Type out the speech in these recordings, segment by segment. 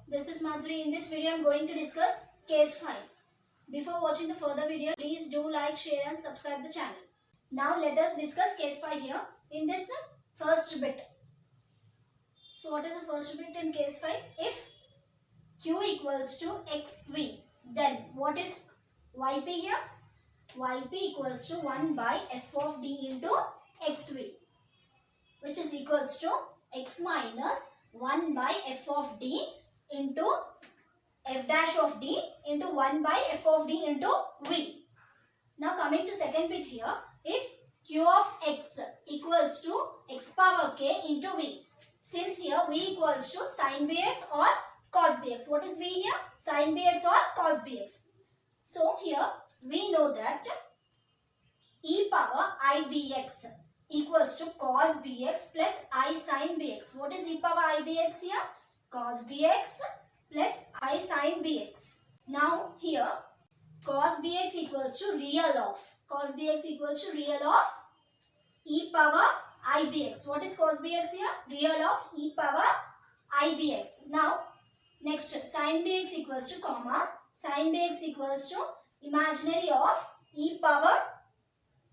This is Madhuri. In this video, I am going to discuss case 5. Before watching the further video, please do like, share and subscribe the channel. Now let us discuss case 5 here in this first bit. So what is the first bit in case 5? If Q equals to XV, then what is YP here? YP equals to 1 by F of D into XV, which is equals to X minus 1 by F of D into F dash of D into 1 by F of D into V. Now coming to second bit here, if Q of X equals to X power K into V. Since here V equals to sin Bx or cos Bx. What is V here? Sin Bx or cos Bx. So here we know that e power Ibx equals to cos Bx plus I sin Bx. What is e power Ibx here? Cos Bx plus I sin Bx. Now here cos Bx equals to real of e power Ibx. What is cos Bx here? Real of e power Ibx. Now next sin Bx equals to comma. Sin Bx equals to imaginary of e power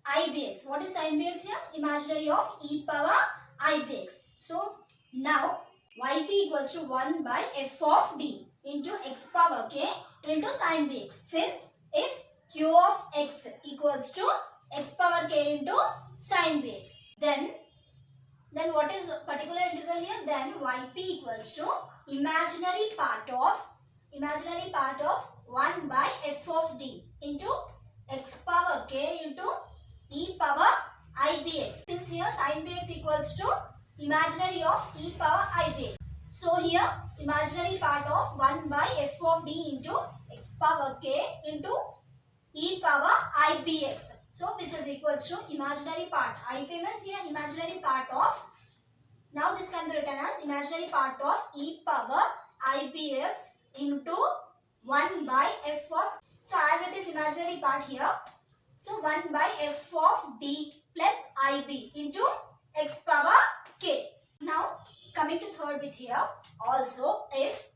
Ibx. What is sin Bx here? Imaginary of e power Ibx. So now Yp equals to 1 by F of D into X power K into sin Bx. Since if Q of X equals to X power K into sin Bx, then what is particular integral here? Then Yp equals to imaginary part of 1 by F of D into X power K into e power Ibx. Since here sin Bx equals to imaginary of e power Ibx. So here imaginary part of 1 by F of D into X power K into e power Ibx. So which is equals to imaginary part. Ip means here imaginary part of. Now this can be written as imaginary part of e power Ibx into 1 by F of. So as it is imaginary part here. So 1 by F of D plus Ib into X power K. Now coming to third bit here. Also if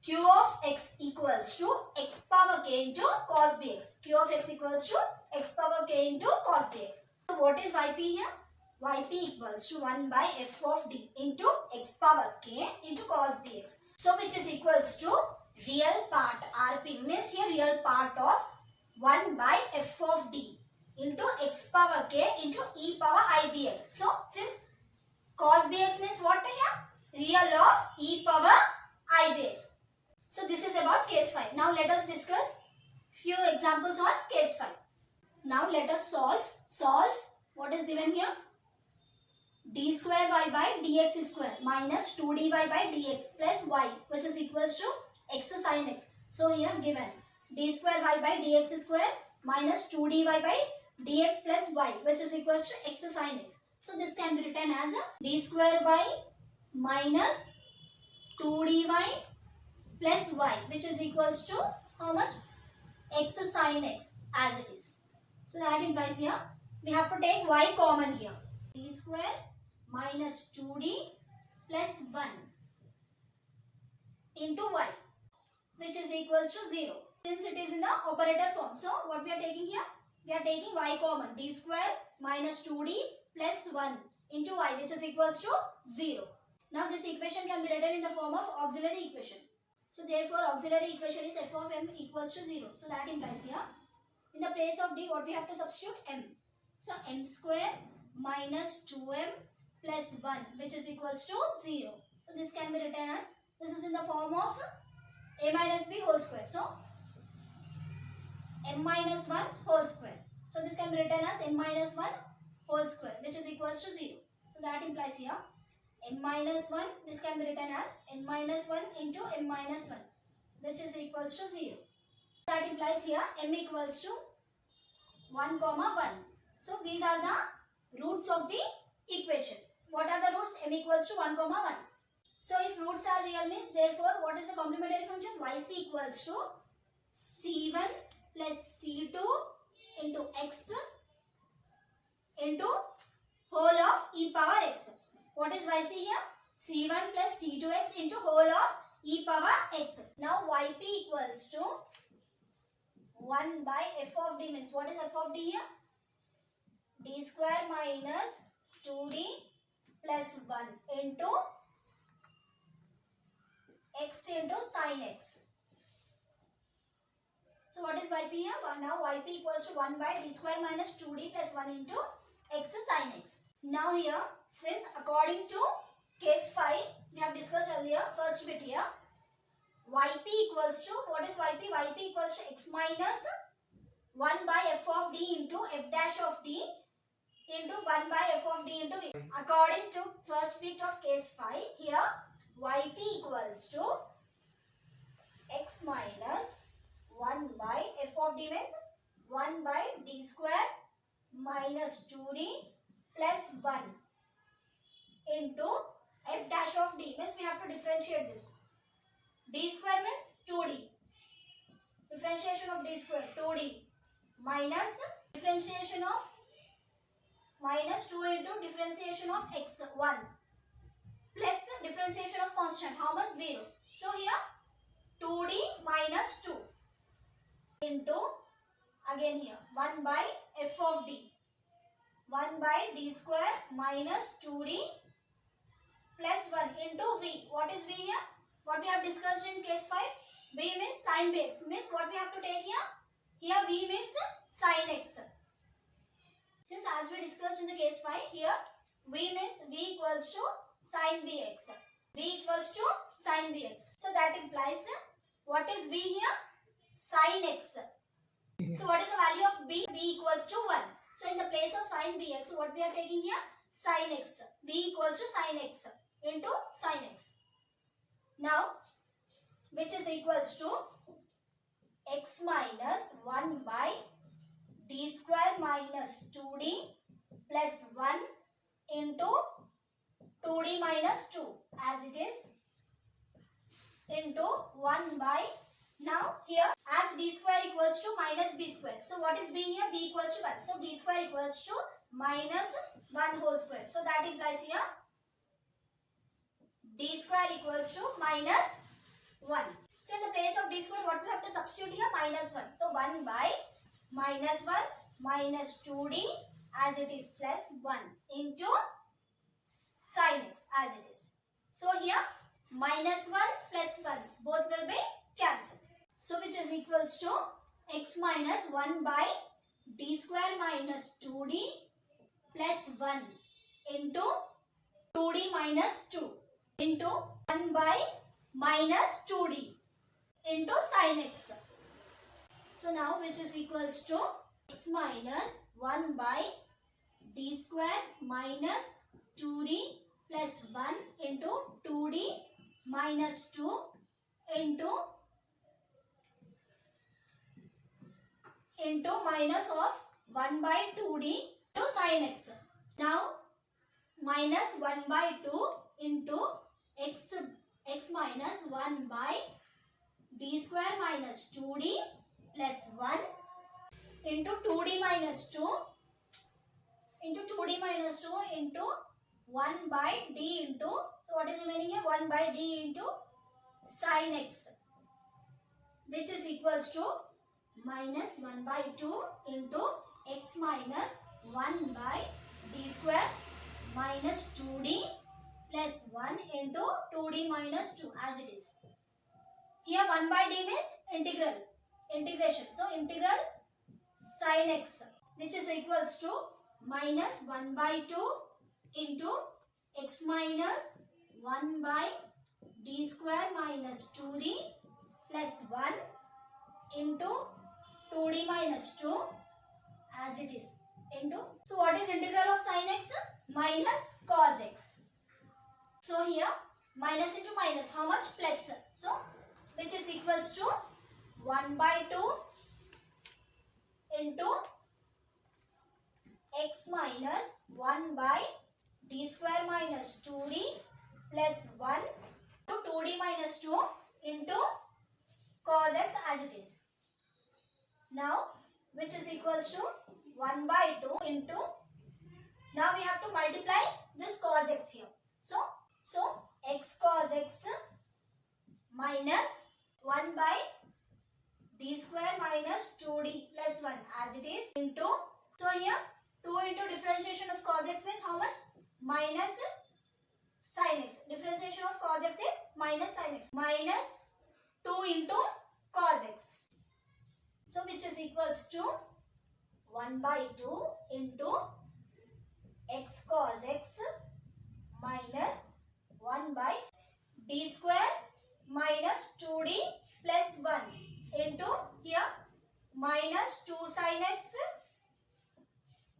Q of X equals to X power K into cos Bx. Q of X equals to X power K into cos Bx. So what is Yp here? Yp equals to 1 by F of D into X power K into cos Bx. So which is equals to real part. Rp means here real part of 1 by F of D into X power K into e power Ibx. So since cos Bx means what here? Real of e power Ibx. So this is about case 5. Now let us discuss few examples on case 5. Now let us solve what is given here? D square y by dx square minus 2dy by dx plus y, which is equals to x sin x. So here given d square y by dx square minus 2dy by dx plus y, which is equals to x sin x. So this can be written as a d square y minus 2dy plus y, which is equals to how much? X sin x as it is. So that implies here we have to take y common here. D square minus 2d plus 1 into y, which is equals to 0. Since it is in the operator form, so what we are taking here? We are taking y common. D square minus 2d plus 1 into y, which is equals to 0. Now this equation can be written in the form of auxiliary equation. So therefore auxiliary equation is f of m equals to 0. So that implies here in the place of d what we have to substitute? M. So m square minus 2m plus 1, which is equals to 0. So this can be written as, this is in the form of a minus b whole square. So m minus 1 whole square. So this can be written as m minus 1 whole square, which is equals to 0. So that implies here m minus 1, this can be written as n minus 1 into m minus 1, which is equals to 0. That implies here m equals to 1 comma 1. So these are the roots of the equation. What are the roots? M equals to 1 comma 1. So if roots are real means therefore what is the complementary function? Yc equals to c1 plus c2 into x into whole of e power x. What is Yc here? c1 plus c2x into whole of e power x. Now yp equals to 1 by f of d means what is f of d here? D square minus 2d plus 1 into x into sin x. So what is yp here? Now yp equals to 1 by d square minus 2d plus 1 into x sin x. Now here, since according to case 5, we have discussed earlier, first bit here, yp equals to, what is yp? Yp equals to x minus 1 by f of d into f dash of d into 1 by f of d into v. According to first bit of case 5, here yp equals to x minus 1 by f of d means 1 by d square minus 2d plus 1 into f dash of d means we have to differentiate this. D square means 2d. Differentiation of d square 2d minus differentiation of minus 2 into differentiation of x 1 plus differentiation of constant how much 0. So here 2d minus 2 into again here 1 by f of d 1 by d square minus 2d plus 1 into v. What is v here? What we have discussed in case 5? V means sin bx means what we have to take here? Here v means sin x. Since as we discussed in the case 5, here v means v equals to sin bx. V equals to sin bx. So that implies what is v here? Sin x. So what is the value of b? b equals to 1. So in the place of sin bx, what we are taking here? Sin x. b equals to sin x into sin x. Now, which is equals to x minus 1 by d square minus 2d plus 1 into 2d minus 2 as it is into 1 by, now here as d square equals to minus b square. So what is b here? b equals to 1. So d square equals to minus 1 whole square. So that implies here d square equals to minus 1. So in the place of d square what we have to substitute here? Minus 1. So 1 by minus 1 minus 2d as it is plus 1 into sin x as it is. So here minus 1 plus 1 both will be cancelled. So which is equals to x minus 1 by d square minus 2d plus 1 into 2d minus 2 into 1 by minus 2d into sin x. So now which is equals to x minus 1 by d square minus 2d plus 1 into 2d minus 2 into minus of 1 by 2d to sin x. Now minus 1 by 2 into x minus 1 by d square minus 2d plus 1 into 2d minus 2 into 2d minus 2 into 1 by d into, so what is remaining here? 1 by d into sin x, which is equals to minus 1 by 2 into x minus 1 by d square minus 2d plus 1 into 2d minus 2 as it is. Here 1 by d means integration. So integral sin x, which is equals to minus 1 by 2 into x minus 1 by d square minus 2d plus 1 into 2d minus 2 as it is into, so what is integral of sin x? Minus cos x. So here minus into minus how much? Plus. So which is equals to 1 by 2 into x minus 1 by d square minus 2d plus 1 to 2d minus 2 into cos x as it is. Now which is equals to 1 by 2 into, now we have to multiply this cos x here. So x cos x 2d plus 1 as it is into, so here 2 into differentiation of cos x means how much? Minus sin x. Differentiation of cos x is minus sin x. Minus 2 into cos x. So which is equals to 1 by 2 into x cos x minus 1 by d square minus 2d plus 1 into here minus 2 sin x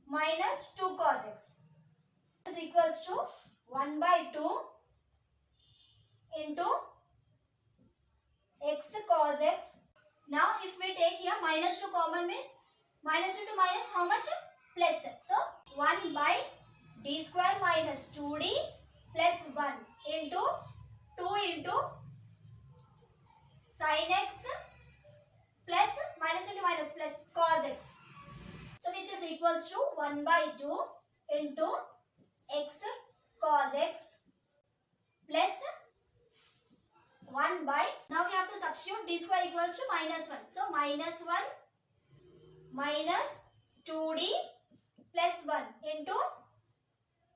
minus 2 cos x is equals to 1 by 2 into x cos x. Now if we take here minus 2 common means minus into minus how much? Plus. So 1 by d square minus 2d plus 1 into 2 into sin x plus minus into minus plus cos x. So which is equals to 1 by 2 into x cos x plus 1 by, now we have to substitute d square equals to minus 1. So minus 1 minus 2d plus 1 into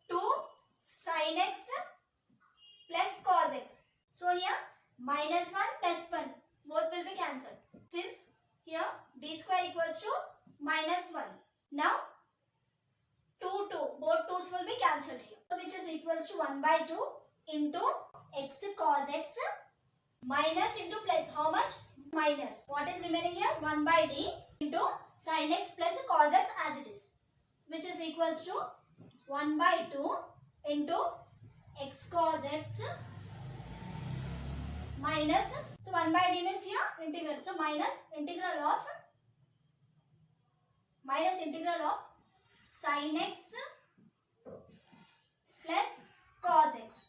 2 sin x plus cos x. So here minus 1 plus 1 both will be cancelled. Since here d square equals to minus 1. Now 2 both 2's will be cancelled here. So which is equals to 1 by 2 into x cos x minus into plus how much? Minus. What is remaining here? 1 by d into sin x plus cos x as it is. Which is equals to 1 by 2 into x cos x minus, so 1 by d means here integral. So minus integral of sin x plus cos x,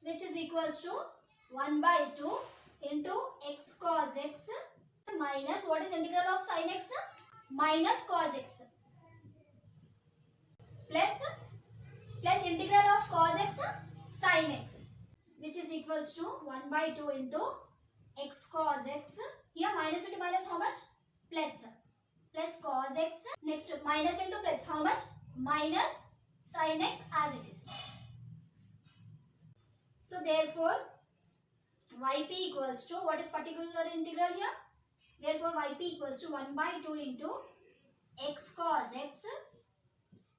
which is equals to 1 by 2 into x cos x minus, what is integral of sin x? Minus cos x plus integral of cos x sin x, which is equals to 1 by 2 into x cos x. Here minus into minus how much? Plus cos x. Next minus into plus how much? Minus sin x as it is. So therefore yp equals to, what is particular integral here? Therefore yp equals to 1 by 2 into x cos x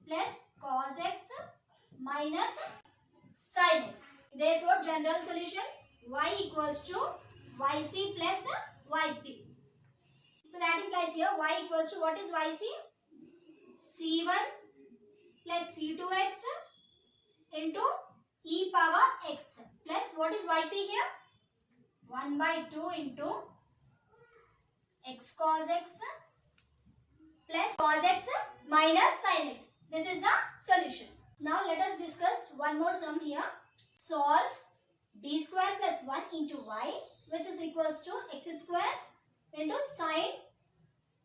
plus cos x minus sin x. Therefore general solution y equals to yc plus yp. So that implies here y equals to, what is yc? c1 plus c2x into e power x plus, what is yp here? 1 by 2 into x cos x plus cos x minus sin x. This is the solution. Now let us discuss one more sum here. Solve d square plus 1 into y, which is equals to x square into sin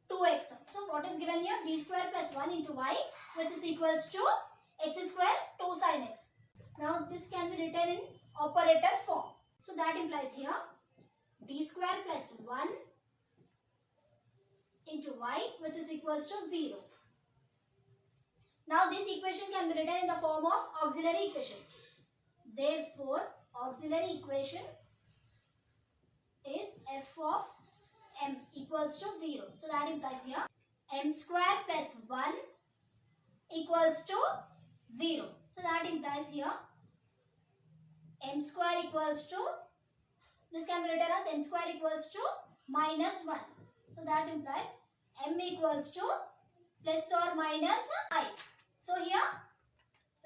2x. So what is given here? D square plus 1 into y, which is equals to x square 2 sin x. Now this can be written in operator form. So that implies here d square plus 1 into y, which is equals to 0. Now this equation can be written in the form of auxiliary equation. Therefore auxiliary equation is f of m equals to 0. So that implies here m square plus 1 equals to 0. So that implies here m square equals to, this can be written as m square equals to minus 1. So that implies m equals to plus or minus I. So here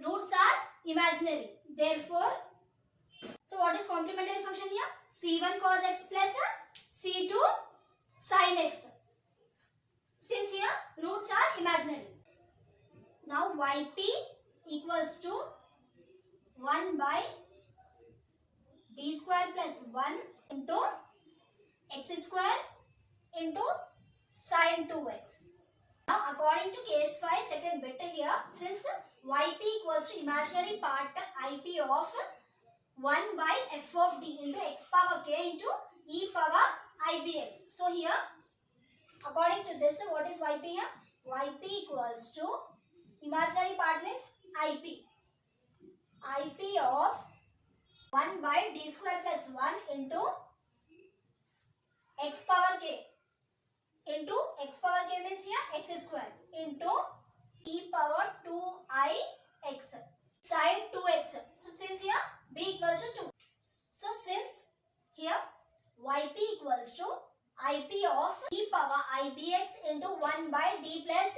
roots are imaginary. Therefore, so what is complementary function here? C1 cos x plus C2 sin x. Since here roots are imaginary. Now yp equals to 1 by d square plus 1 into x square into sin 2x. Now according to case 5 second bit here, since yp equals to imaginary part ip of 1 by f of d into x power k into e power ibx. So here According to this, what is yp here? Yp equals to, imaginary part means ip. Ip of 1 by d square plus 1 into x power k, into x power k means here x square, into e power 2i x sine 2x. So since here b equals to 2, so since here yp equals to ip of e power ibx into 1 by d plus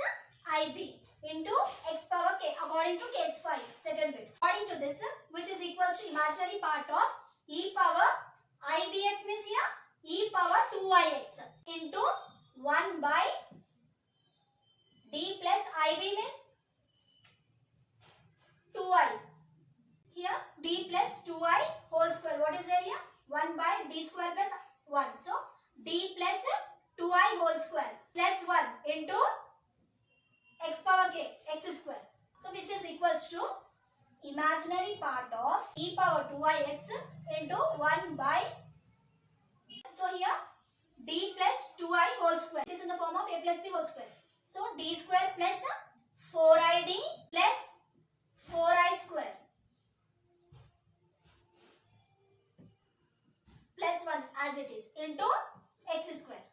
ib into x power k, according to case 5, second bit. According to this, which is equals to imaginary part of e power ibx means here e power 2ix into 1 by d plus ib means 2i. Here d plus 2i whole square. What is there here? 1 by d square plus 1. So d plus 2i whole square plus 1 into x power k, x square. So which is equals to imaginary part of e power 2ix into 1 by, so here d plus 2i whole square. It is in the form of a plus b whole square. So d square plus 4id plus 4i square plus 1 as it is into x square,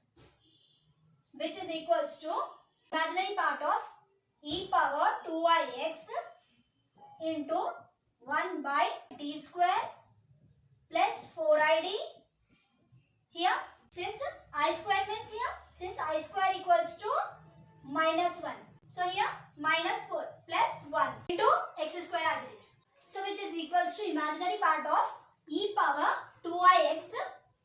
which is equals to imaginary part of e power 2ix into 1 by d square plus 4id. Here since I square means here, since I square equals to minus 1, so here minus 4 plus 1 into x square as it is. So which is equals to imaginary part of e power 2ix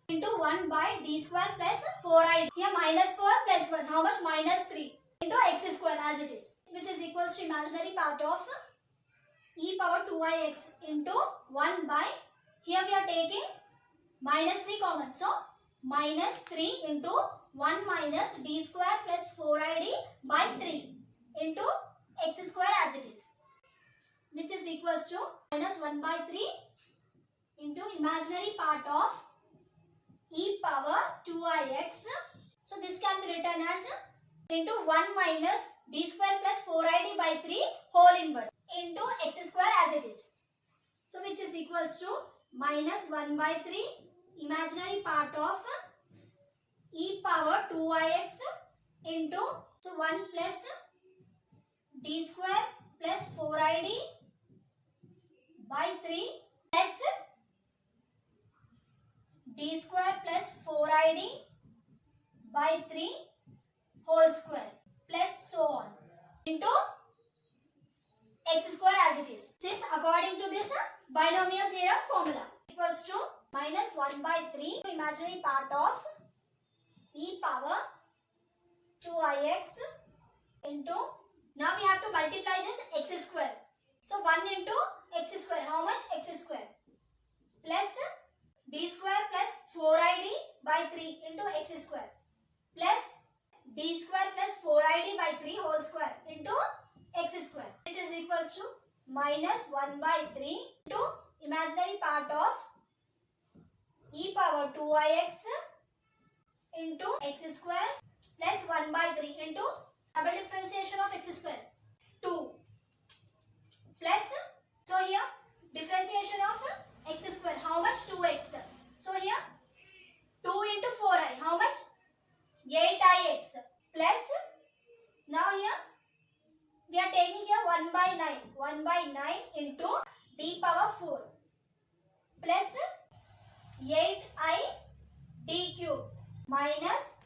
into 1 by d square plus 4i. Here minus 4 plus 1, how much? Minus 3 into x square as it is, which is equals to imaginary part of e power 2ix into 1 by, here we are taking minus 3 common, so minus 3 into 1 minus d square plus 4id by 3 into x square as it is, which is equals to minus 1 by 3 into imaginary part of e power 2ix. So this can be written as into 1 minus d square plus 4id by 3 whole inverse into x square as it is. So which is equals to minus 1 by 3 imaginary part of e power 2ix into, so 1 plus d square plus 4id by 3 plus d square plus 4id by 3 whole square plus so on into x square as it is. Since according to this binomial theorem formula, equals to minus 1 by 3 imaginary part of e power 2ix into, now we have to multiply this x square. So 1 into x square, how much? X square plus d square plus 4id by 3 into x square plus d square plus 4id by 3 whole square into x square, which is equals to minus 1 by 3 into imaginary part of e power 2ix into x square plus 1 by 3 into double differentiation of x square 2 plus, so here differentiation of x square, how much? 2x. So here 2 into 4i, how much? 8ix plus, now here we are taking here 1 by 9, 1 by 9 into d power 4 plus 8i d cube minus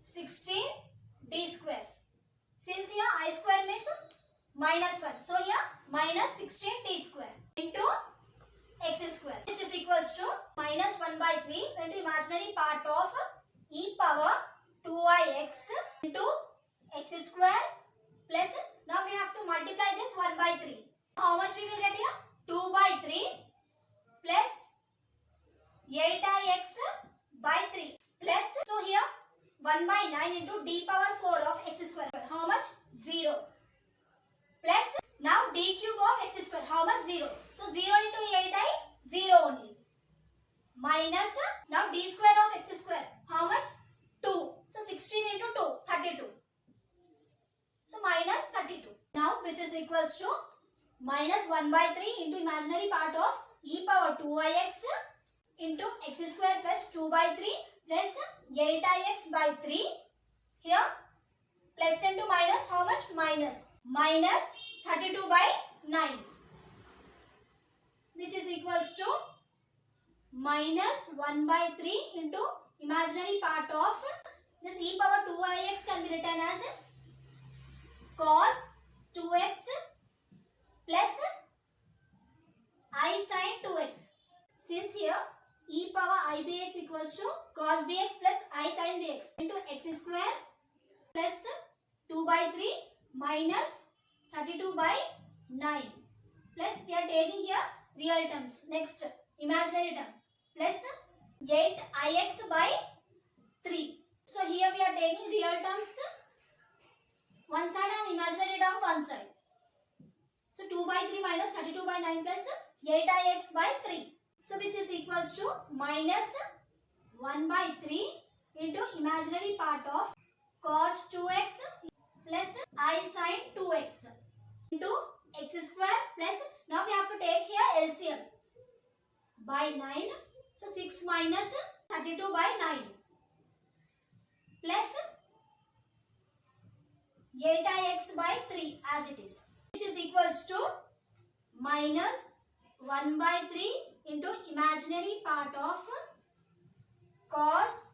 16 d square. Since here I square means minus 1, so here minus 16 d square into x square, which is equals to minus 1 by 3 into imaginary part of e power 2ix into x square plus, now we have to multiply this 1 by 3. How much we will get here? 2 by 3 plus 8ix by 3 plus, so here 1 by 9 into d power 4 of x square, how much? 0 plus, now d cube of x square, how much? 0. So 0 into 8i, 0 only, minus, now d square of x square, how much? 2. So 16 into 2, minus 1 by 3 into imaginary part of e power 2ix into x square plus 2 by 3 plus 8ix by 3. Here plus into minus how much? Minus 32 by 9, which is equals to minus 1 by 3 into imaginary part of this e power 2ix can be written as cos 2x plus I sin 2x. Since here e power I bx equals to cos bx plus I sin bx into x square plus 2 by 3 minus 32 by 9 plus we are taking here real terms. Next imaginary term plus 8ix by 3. So here we are taking real terms one side and imaginary term one side. So 2 by 3 minus 32 by 9 plus 8ix by 3. So which is equals to minus 1 by 3 into imaginary part of cos 2x plus I sin 2x into x square plus, now we have to take here LCM, by 9. So 6 minus 32 by 9 plus 8ix by 3 as it is, which is equals to minus 1 by 3 into imaginary part of cos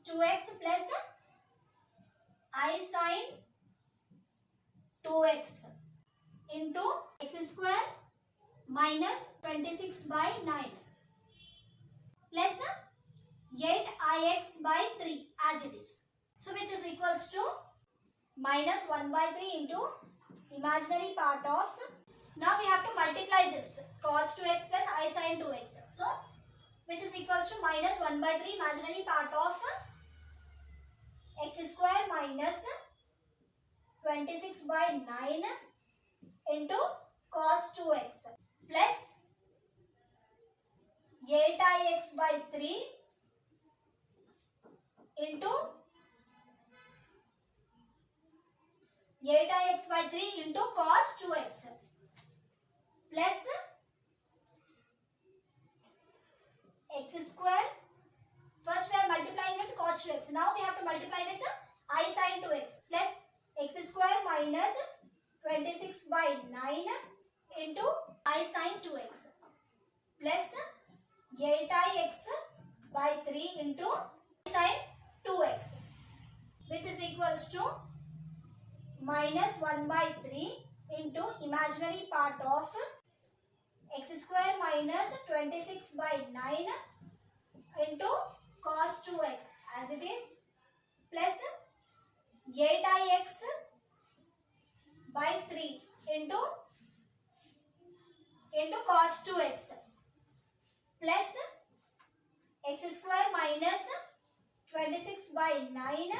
2x plus I sin 2x into x square minus 26 by 9 plus 8ix by 3 as it is. So which is equals to minus 1 by 3 into imaginary part of, now we have to multiply this cos 2x plus I sin 2x. So which is equals to minus 1 by 3 imaginary part of x square minus 26 by 9 into cos 2x plus 8ix by 3 into 8ix by 3 into cos 2x plus x square. First we are multiplying with cos 2x. Now we have to multiply with I sin 2x plus x square minus 26 by 9 into I sin 2x plus 8ix by 3 into sin 2x, which is equals to minus 1 by 3 into imaginary part of x square minus 26 by 9 into cos 2x as it is plus 8ix by 3 into cos 2x plus x square minus 26 by 9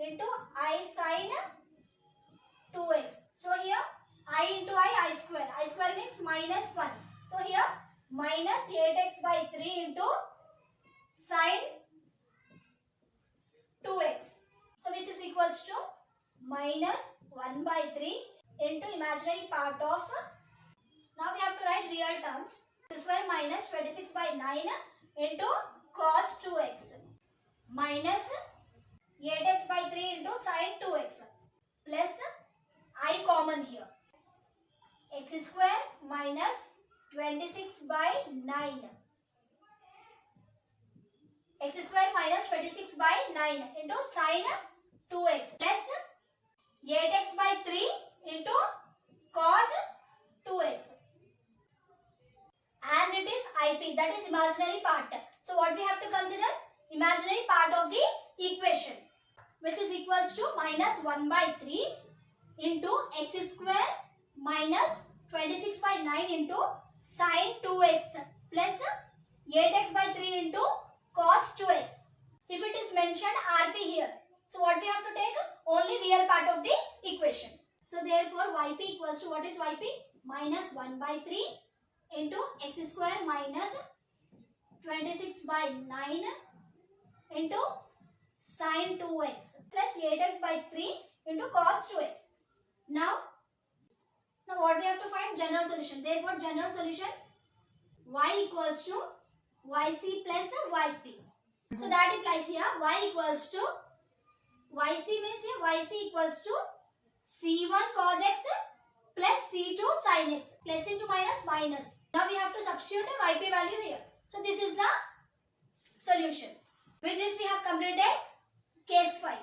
into I sin 2x. So here I into I square. I square means minus 1. So here minus 8x by 3 into sin 2x. So which is equals to minus 1 by 3 into imaginary part of, now we have to write real terms, x square minus 26 by 9 into cos 2x minus 8x by 3 into sin 2x plus I common here, x square minus 26 by 9, x square minus 26 by 9 into sin 2x plus 8x by 3 into cos 2x as it is IP, that is imaginary part. So what we have to consider? Imaginary part of the equation, which is equals to minus 1 by 3 into x square minus 26 by 9 into sin 2x plus 8x by 3 into cos 2x. If it is mentioned RP here, so what we have to take? Only real part of the equation. So therefore yp equals to, what is yp? Minus 1 by 3 into x square minus 26 by 9 into sin 2x plus 8x by 3 into cos 2x. Now Now what we have to find? General solution. Therefore general solution y equals to yc plus yp. So that implies here y equals to yc means here yc equals to c1 cos x plus c2 sin x. Plus into minus minus. Now we have to substitute a yp value here. So this is the solution. With this we have completed case 5.